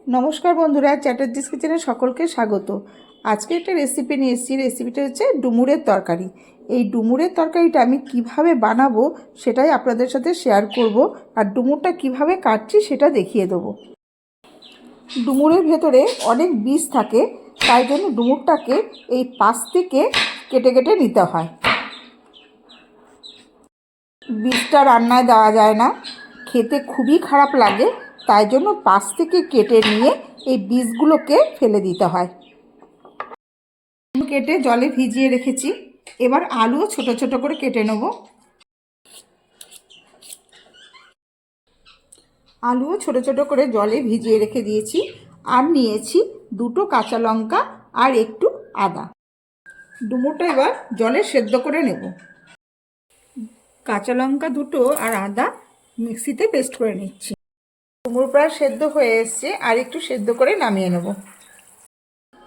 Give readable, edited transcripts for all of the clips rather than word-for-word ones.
নমস্কার বন্ধুরা, চ্যাটার্জিস কিচেনে সকলকে স্বাগত। আজকে একটা রেসিপি নিয়ে এসেছি। রেসিপিটা হচ্ছে ডুমুরের তরকারি। এই ডুমুরের তরকারিটা আমি কিভাবে বানাবো সেটাই আপনাদের সাথে শেয়ার করব, আর ডুমুরটা কিভাবে কাটছি সেটা দেখিয়ে দেবো। ডুমুরের ভেতরে অনেক বীজ থাকে, তাই জন্য ডুমুরটাকে এই পাশ থেকে কেটে কেটে নিতে হয়। বীজটা রান্নায় দেওয়া যায় না, খেতে খুবই খারাপ লাগে, তাই জন্য পাশ থেকে কেটে নিয়ে এই বীজগুলোকে ফেলে দিতে হয়। কেটে জলে ভিজিয়ে রেখেছি। এবার আলুও ছোট ছোট করে কেটে নেব। আলুও ছোট ছোট করে জলে ভিজিয়ে রেখে দিয়েছি। আর নিয়েছি দুটো কাঁচা লঙ্কা আর একটু আদা। ডুমুরটা এবার জলে সেদ্ধ করে নেব। কাঁচা লঙ্কা দুটো আর আদা মিক্সিতে পেস্ট করে নিচ্ছি। ডুমুর প্রায় সেদ্ধ হয়ে এসছে, আর একটু সেদ্ধ করে নামিয়ে নেব।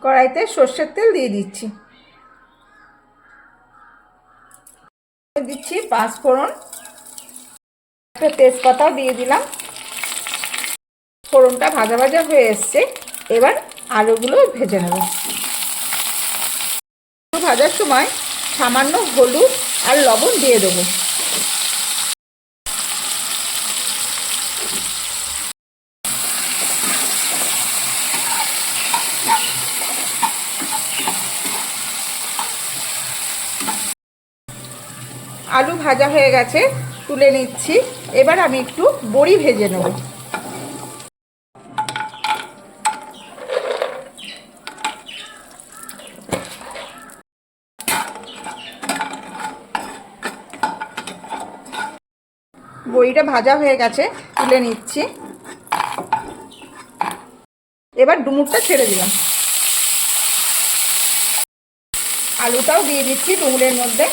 কড়াইতে সর্ষের তেল দিয়ে দিচ্ছি। দিচ্ছি পাঁচফোড়ন, একটা তেজপাতাও দিয়ে দিলাম। ফোড়নটা ভাজা ভাজা হয়ে এসছে, এবার আলুগুলো ভেজে নেব। ভাজার সময় সামান্য হলুদ আর লবণ দিয়ে দেবো। আলু ভাজা হয়ে গেছে, তুলে নিচ্ছি। এবার আমি একটু বড়ি ভেজে নেব। বড়িটা ভাজা হয়ে গেছে, তুলে নিচ্ছি। এবার ডুমুরটা ছেড়ে দিলাম। আলুটাও দিয়ে দিচ্ছি ডুমুরের মধ্যে।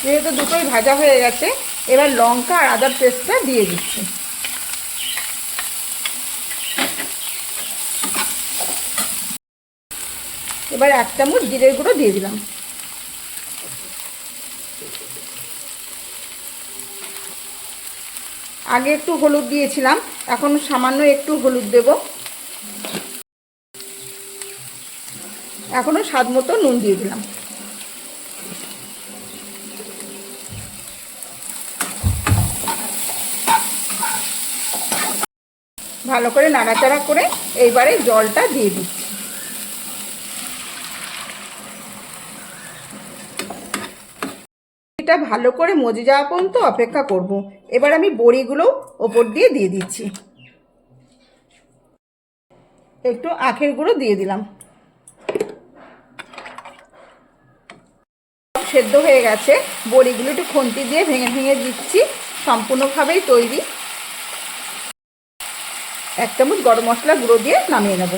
যেহেতু দুটোই ভাজা হয়ে গেছে, এবার লঙ্কা আর আদার পেস্টটা দিয়ে দিচ্ছি। এবার 1 চামচ জিরের গুঁড়ো দিয়ে দিলাম। আগে একটু হলুদ দিয়েছিলাম, এখন সামান্য একটু হলুদ দেব। এখনো স্বাদ মতো নুন দিয়ে দিলাম। ভালো করে নাড়াচাড়া করে এইবারে জলটা দিয়ে দিচ্ছি। এটা ভালো করে মজে যাওয়া পর্যন্ত অপেক্ষা করব। এবার আমি বড়িগুলো ওপর দিয়ে দিচ্ছি। একটু আখের গুঁড়ো দিয়ে দিলাম। সেদ্ধ হয়ে গেছে, বড়িগুলো একটু খুন্তি দিয়ে ভেঙে ভেঙে দিচ্ছি। সম্পূর্ণভাবেই তৈরি। 1 চামচ গরম মশলা গুঁড়ো দিয়ে নামিয়ে নেব।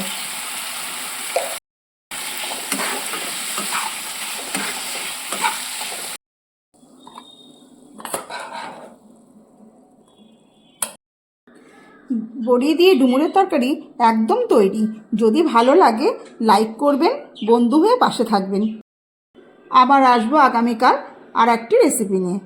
বড়ি দিয়ে ডুমুরের তরকারি একদম তৈরি। যদি ভালো লাগে লাইক করবেন, বন্ধু হয়ে পাশে থাকবেন। আবার আসবো আগামীকাল আর একটি রেসিপি নিয়ে।